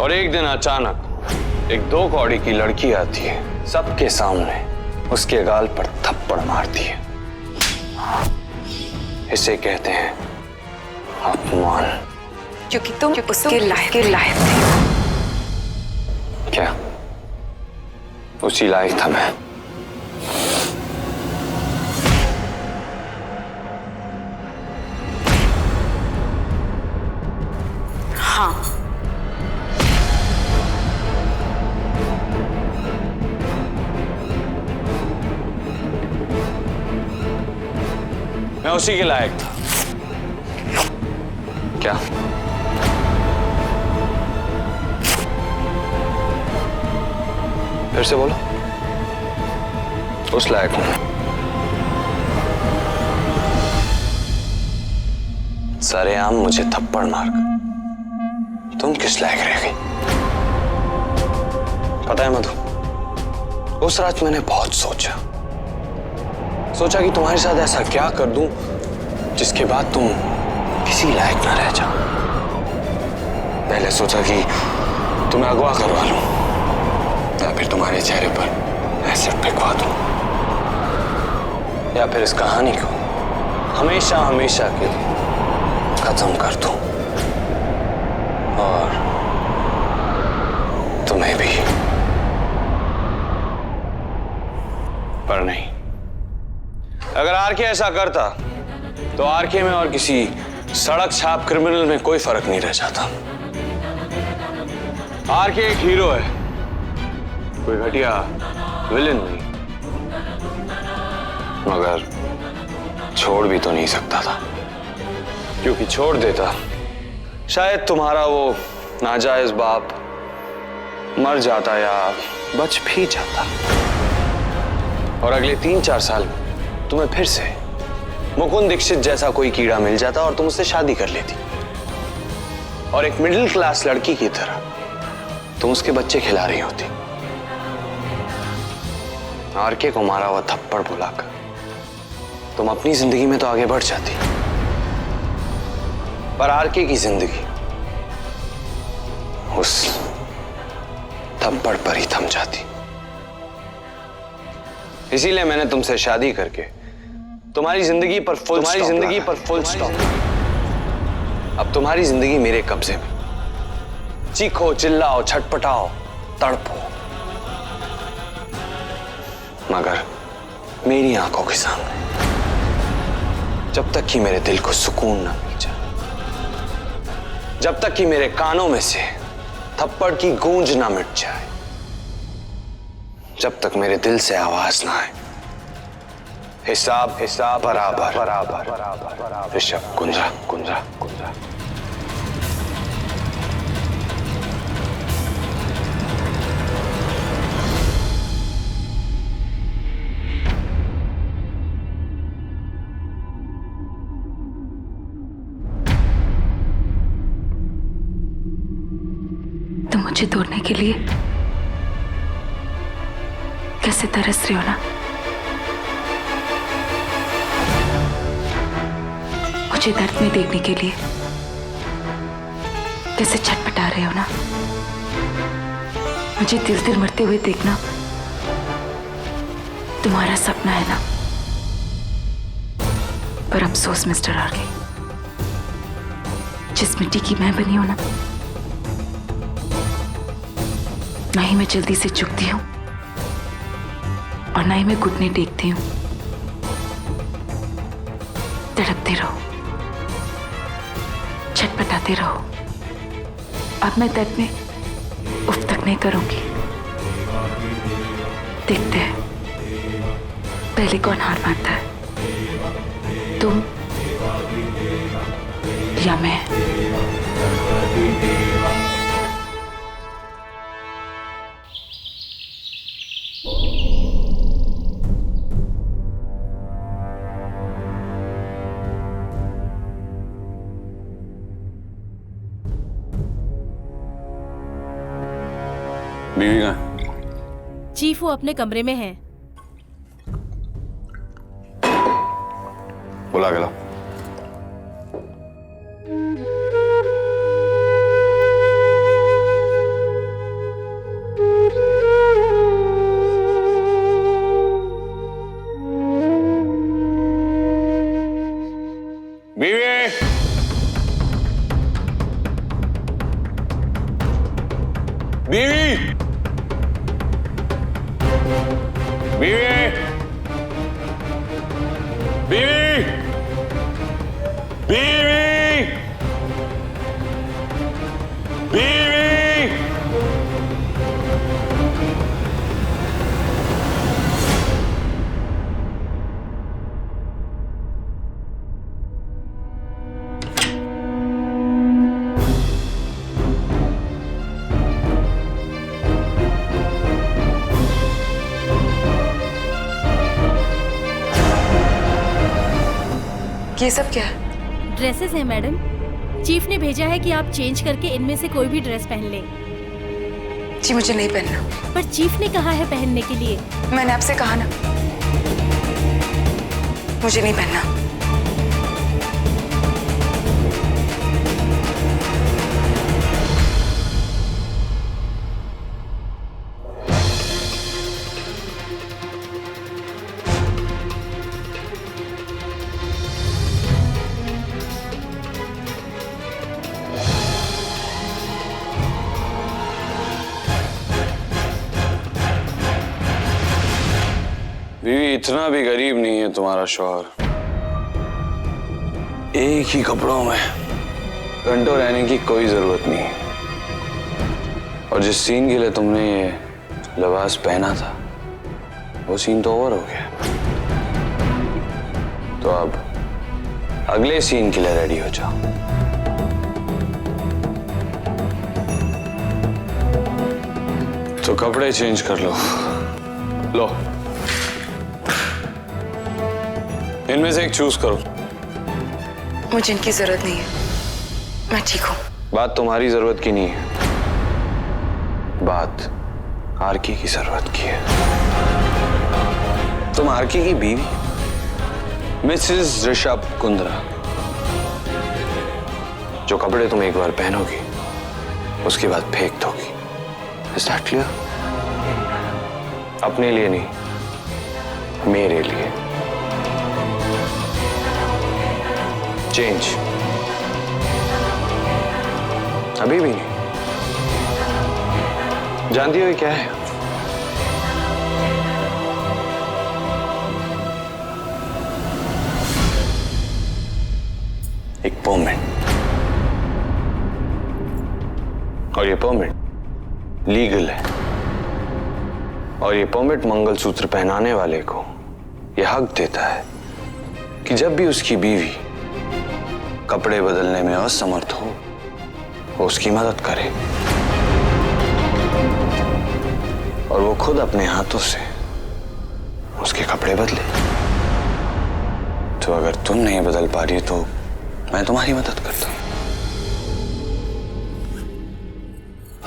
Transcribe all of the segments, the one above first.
और एक दिन अचानक एक 2 कौड़ी की लड़की आती है, सबके सामने उसके गाल पर थप्पड़ मारती है। इसे कहते हैं अपमान। क्योंकि तुम उसके लायक थे। क्या उसी लायक था मैं? हाँ, मैं उसी के लायक था। क्या? फिर से बोलो। उस लायक हूं। सरेआम मुझे थप्पड़ मारकर तुम किस लायक रह गई? पता है मधु, उस रात मैंने बहुत सोचा कि तुम्हारे साथ ऐसा क्या कर दूं जिसके बाद तुम किसी लायक ना रह जाओ। पहले सोचा कि तुम्हें अगवा करवा लूं या फिर तुम्हारे चेहरे पर एसिड फेंकवा दूं, या फिर इस कहानी को हमेशा हमेशा के लिए खत्म कर दूं और तुम्हें भी। पर नहीं, अगर आरके ऐसा करता तो आरके में और किसी सड़क छाप क्रिमिनल में कोई फर्क नहीं रह जाता। आरके एक हीरो है, कोई घटिया विलेन नहीं। मगर छोड़ भी तो नहीं सकता था, क्योंकि छोड़ देता शायद तुम्हारा वो नाजायज बाप मर जाता या बच भी जाता, और अगले 3-4 साल में तुम्हें फिर से मुकुंद दीक्षित जैसा कोई कीड़ा मिल जाता और तुम उससे शादी कर लेती, और एक मिडिल क्लास लड़की की तरह तुम उसके बच्चे खिला रही होती। आरके को मारा हुआ थप्पड़ बुलाकर तुम अपनी जिंदगी में तो आगे बढ़ जाती, पर आरके की जिंदगी उस थप्पड़ पर ही थम जाती। इसीलिए मैंने तुमसे शादी करके तुम्हारी जिंदगी पर फुल स्टॉप। अब तुम्हारी जिंदगी मेरे कब्जे में। चीखो, चिल्लाओ, छटपटाओ, तड़पो, मगर मेरी आंखों के सामने, जब तक कि मेरे दिल को सुकून ना मिल जाए, जब तक कि मेरे कानों में से थप्पड़ की गूंज ना मिट जाए, जब तक मेरे दिल से आवाज ना आए, हिसाब बराबर। ऋषभ कुंद्रा। तुम मुझे तोड़ने के लिए कैसे तरस रहे हो ना? मुझे दर्द में देखने के लिए कैसे छटपटा रहे हो ना? मुझे दिल मरते हुए देखना तुम्हारा सपना है ना? पर अफसोस मिस्टर आरके, जिस मिट्टी की मैं बनी हूं ना ही मैं जल्दी से झुकती हूं और ना ही मैं घुटने टेकती हूं। तड़पते रहो, छटपटाते रहो। अब मैं दर्द में उफ तक नहीं करूंगी। देखते हैं पहले कौन हार मानता है, तुम या मैं। बीवी कहाँ? चीफ वो अपने कमरे में है। बुला के लाओ। बीवी, बीवी, बीवी, बीवी, बीवी, बीवी। ये सब क्या है? ड्रेसेस हैं मैडम। चीफ ने भेजा है कि आप चेंज करके इनमें से कोई भी ड्रेस पहन लें। जी मुझे नहीं पहनना। पर चीफ ने कहा है पहनने के लिए। मैंने आपसे कहा ना, मुझे नहीं पहनना। बीवी, इतना भी गरीब नहीं है तुम्हारा शौहर। एक ही कपड़ों में घंटों रहने की कोई जरूरत नहीं है। और जिस सीन के लिए तुमने ये लिबास पहना था, वो सीन तो ओवर हो गया। तो अब अगले सीन के लिए रेडी हो जाओ। तो कपड़े चेंज कर लो। लो, इनमें से एक चूज करो। मुझे इनकी जरूरत नहीं है, मैं ठीक हूँ। बात तुम्हारी जरूरत की नहीं है, बात आरकी की जरूरत की है। तुम आरकी की बीवी, मिसेस ऋषभ कुंद्रा। जो कपड़े तुम एक बार पहनोगी, उसके बाद फेंक दोगी। Is that clear? अपने लिए नहीं, मेरे लिए। चेंज। अभी भी नहीं? जानती हो ये क्या है? एक परमिट। और ये परमिट लीगल है। और ये परमिट मंगलसूत्र पहनाने वाले को यह हक देता है कि जब भी उसकी बीवी कपड़े बदलने में असमर्थ हो, वो उसकी मदद करे और वो खुद अपने हाथों से उसके कपड़े बदले। तो अगर तुम नहीं बदल पा रही तो मैं तुम्हारी मदद करता हूं।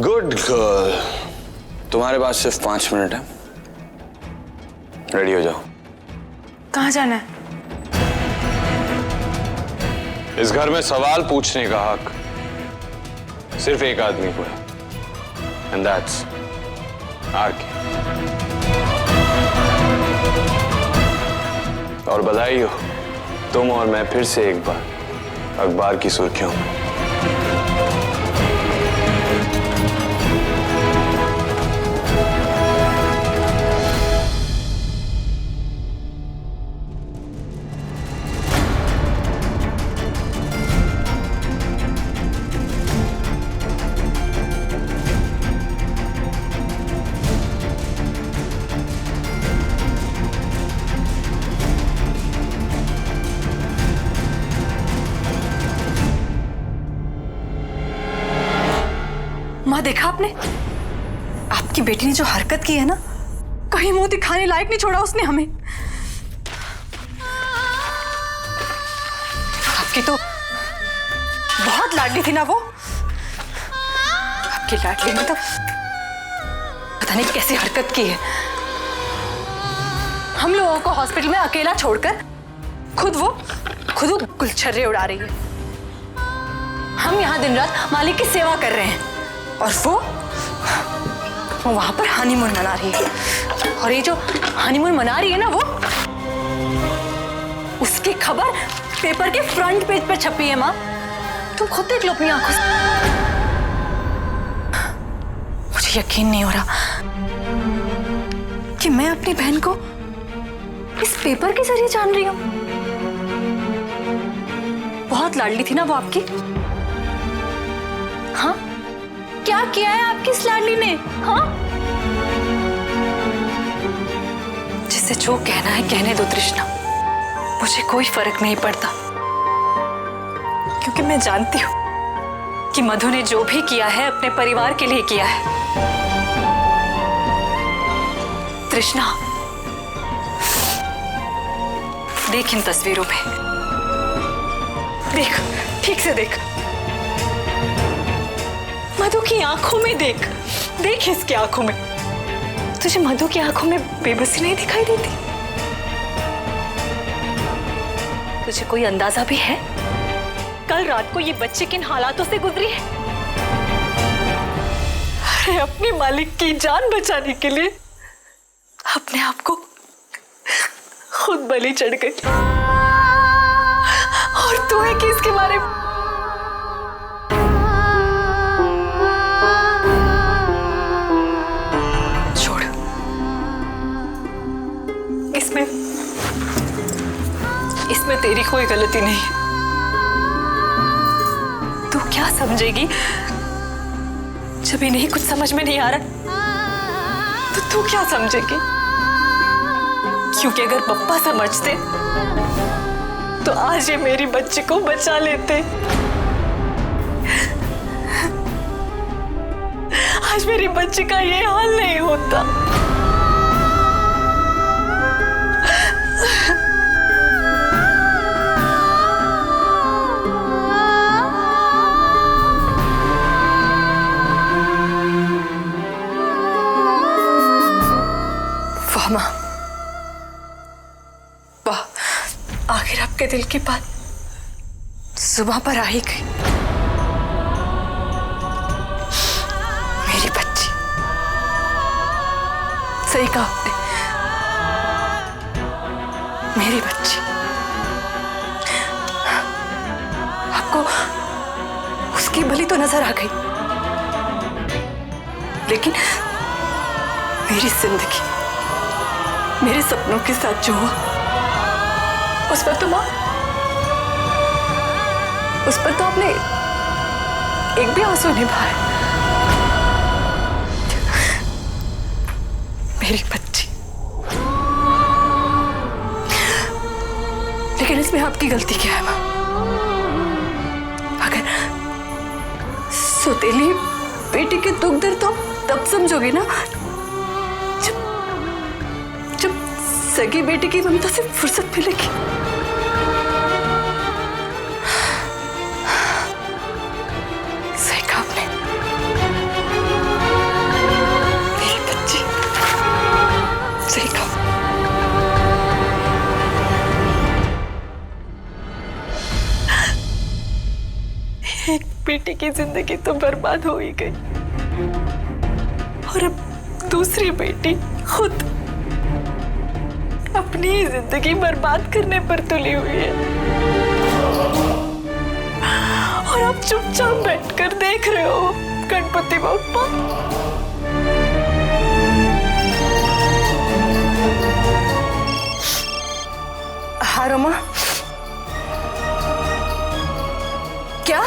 गुड गर्ल, तुम्हारे पास सिर्फ 5 मिनट है। रेडी हो जाओ। कहाँ जाना है? इस घर में सवाल पूछने का हक सिर्फ एक आदमी को है, एंड दैट्स आरके। और बधाई हो, तुम और मैं फिर से एक बार अखबार की सुर्खियों में। माँ, देखा आपने? आपकी बेटी ने जो हरकत की है ना, कहीं मुंह दिखाने लायक नहीं छोड़ा उसने हमें। आपकी तो बहुत लाडली थी ना वो। आपकी लाडली ने तो पता नहीं कैसी हरकत की है। हम लोगों को हॉस्पिटल में अकेला छोड़कर खुद वो गुलछर्रे उड़ा रही है। हम यहाँ दिन रात मालिक की सेवा कर रहे हैं और वो वहां पर हनीमून मना रही है। और ये जो हनीमून मना रही है ना, वो उसकी खबर पेपर के फ्रंट पेज पर छपी है माँ। तुम खुद देख लो अपनी आंखों से। मुझे यकीन नहीं हो रहा कि मैं अपनी बहन को इस पेपर के जरिए जान रही हूं। बहुत लाडली थी ना वो आपकी। हाँ, क्या किया है आपकी इस लाडली ने? हाँ, जिसे जो कहना है कहने दो तृष्णा, मुझे कोई फर्क नहीं पड़ता, क्योंकि मैं जानती हूं कि मधु ने जो भी किया है अपने परिवार के लिए किया है। तृष्णा, देख इन तस्वीरों में, देख, ठीक से देख, मधु की आंखों में देख, देख इसकी आंखों में। तुझे मधु की आंखों में बेबसी नहीं दिखाई देती? तुझे कोई अंदाजा भी है कल रात को ये बच्चे किन हालातों से गुजरी है? अरे अपने मालिक की जान बचाने के लिए अपने आप को खुद बलि चढ़ गई। और तू है कि इसके बारे में छोड़। इसमें तेरी कोई गलती नहीं है। तू क्या समझेगी जब इन्हें कुछ समझ में नहीं आ रहा? तो तू क्या समझेगी? क्योंकि अगर पप्पा समझते तो आज ये मेरी बच्ची को बचा लेते। आज मेरी बच्ची का ये हाल नहीं होता। वाह माँ, वाह, आखिर आपके दिल की बात जुबां पर आ ही गई। मेरी बच्ची, सही कहा आपने, मेरी बच्ची। आपको उसकी बलि तो नजर आ गई, लेकिन मेरी जिंदगी, मेरे सपनों के साथ जो हुआ उस पर तो मां, उस पर तो आपने एक भी आंसू नहीं बहाया। मेरी बच्ची, लेकिन इसमें आपकी गलती क्या है मां? अगर सौतेली बेटी के दुख दर्द तो तब समझोगे ना जब सगी बेटी की ममता से फुर्सत मिलेगी। सही कहा आपने, मेरी बच्ची, सही कहा। एक बेटी की जिंदगी तो बर्बाद हो ही गई, और अब दूसरी बेटी खुद अपनी ही जिंदगी बर्बाद करने पर तुली हुई है। और आप चुपचाप बैठकर देख रहे हो गणपति बप्पा। हाँ रमा, क्या?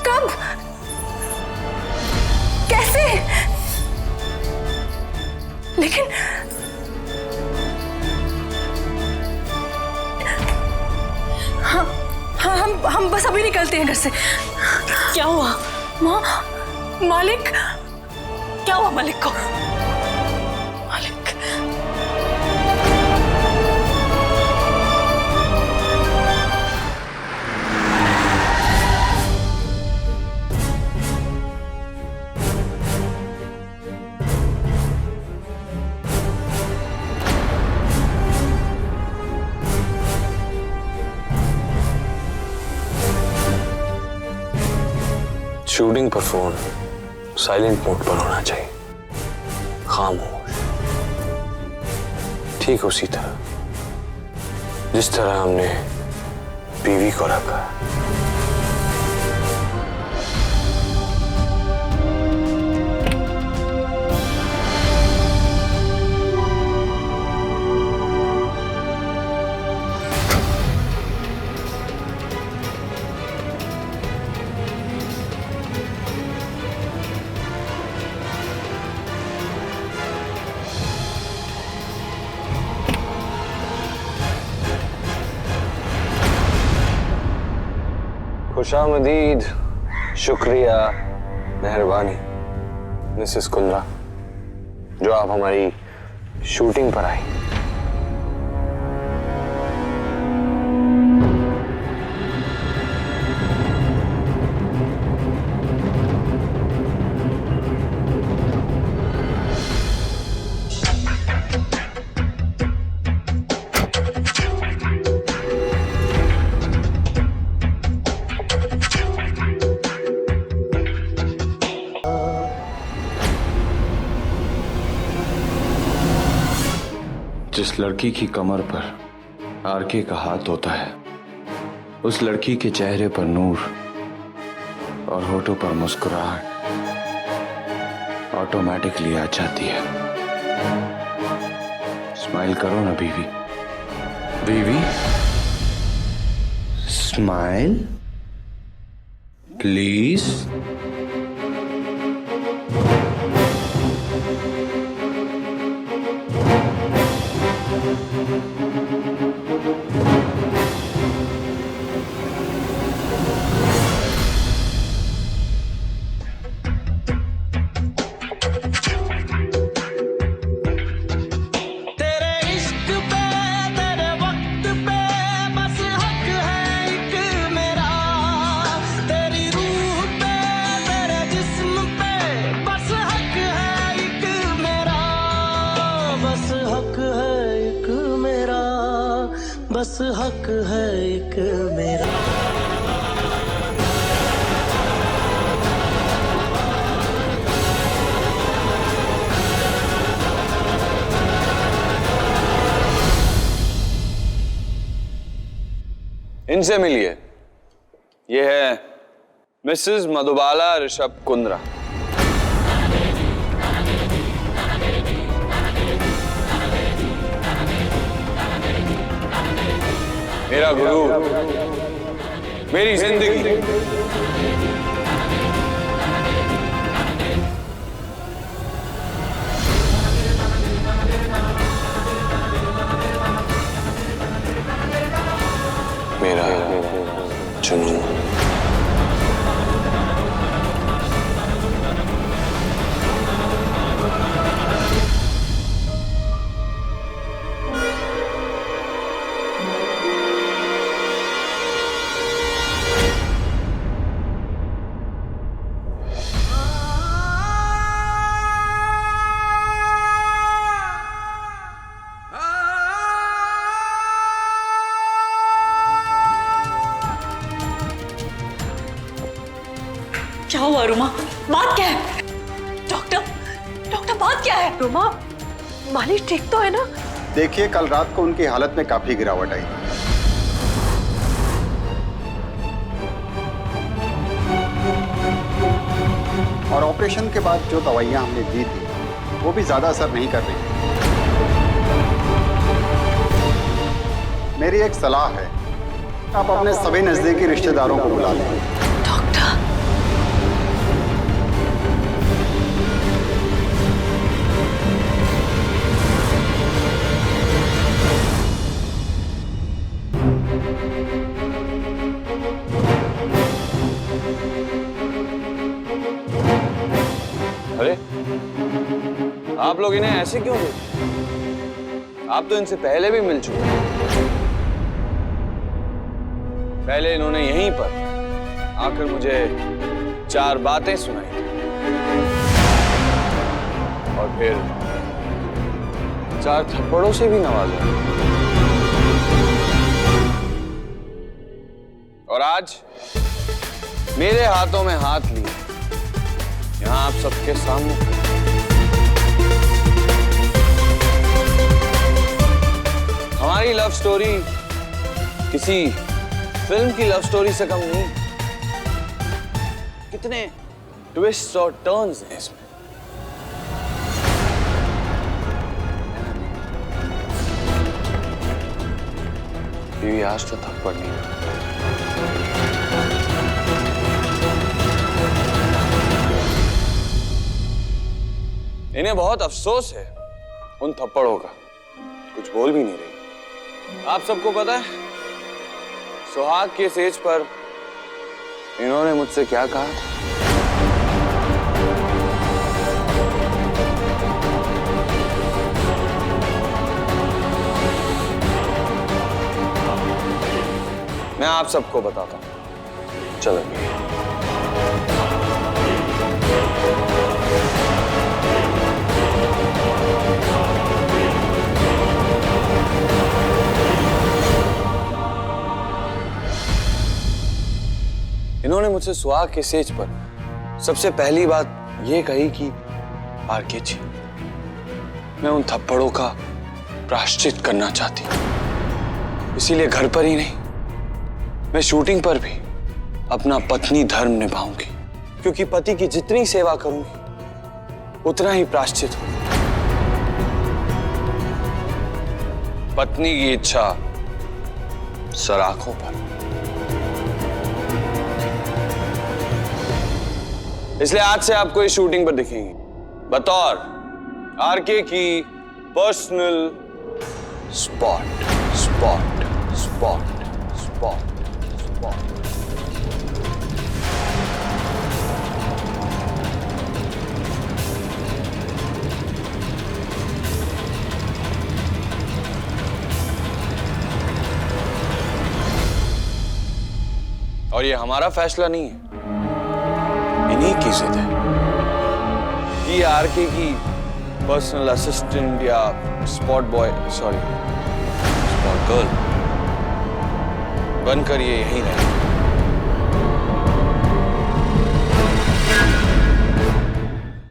कब? कैसे? लेकिन हाँ, हम बस अभी निकलते हैं घर से। क्या हुआ माँ? मालिक, क्या हुआ मालिक को? मालिक, शूटिंग पर फोन साइलेंट मोड पर होना चाहिए, खामोश। ठीक उसी तरह जिस तरह हमने बीवी को रखा। खुशामदीद, शुक्रिया, मेहरबानी मिसेस कुंद्रा, जो आप हमारी शूटिंग पर आई। जिस लड़की की कमर पर आरके का हाथ होता है, उस लड़की के चेहरे पर नूर और होठों पर मुस्कुराहट ऑटोमेटिकली आ जाती है। स्माइल करो ना बीवी। बीवी, स्माइल प्लीज। बस हक है एक मेरा। इनसे मिलिए। ये है मिसेस मधुबाला ऋषभ कुंद्रा। मेरा गुरु, मेरी जिंदगी। मेरा जुनून। क्या हुआ रुमा? बात क्या है? डॉक्टर, डॉक्टर बात क्या है? रुमा, मालिश ठीक तो है ना? देखिए, कल रात को उनकी हालत में काफी गिरावट आई। और ऑपरेशन के बाद जो दवाइयां हमने दी थी वो भी ज्यादा असर नहीं कर रही। मेरी एक सलाह है, आप अपने सभी नजदीकी रिश्तेदारों को बुला लें। अरे, आप लोग इन्हें ऐसे क्यों देखते? आप तो इनसे पहले भी मिल चुके हैं। पहले इन्होंने यहीं पर आकर मुझे 4 बातें सुनाई और फिर 4 थप्पड़ों से भी नवाजा। और आज मेरे हाथों में हाथ लिए यहां आप सबके सामने। हमारी लव स्टोरी किसी फिल्म की लव स्टोरी से कम नहीं। कितने ट्विस्ट और टर्न्स हैं इसमें। बीवी आज तो थप्पड़ नहीं हुआ। इन्हें बहुत अफसोस है उन थप्पड़ों का, कुछ बोल भी नहीं रही। आप सबको पता है सुहाग के स्टेज पर इन्होंने मुझसे क्या कहा था? मैं आप सबको बताता हूं। चलो इन्होंने मुझसे सुहाग के स्टेज पर सबसे पहली बात यह कही कि आरके जी, मैं उन थप्पड़ों का प्रायश्चित करना चाहती हूं। इसीलिए घर पर ही नहीं, मैं शूटिंग पर भी अपना पत्नी धर्म निभाऊंगी, क्योंकि पति की जितनी सेवा करूंगी उतना ही प्रायश्चित होगा। पत्नी की इच्छा सराखों पर। इसलिए आज से आपको इस शूटिंग पर दिखेंगी बतौर आरके की personal spot spot spot spot spot. और ये हमारा फैसला नहीं है, इन्हीं की जिद है। ये आरके की पर्सनल असिस्टेंट या spot boy, sorry spot girl बनकर ये यहीं रहेगी।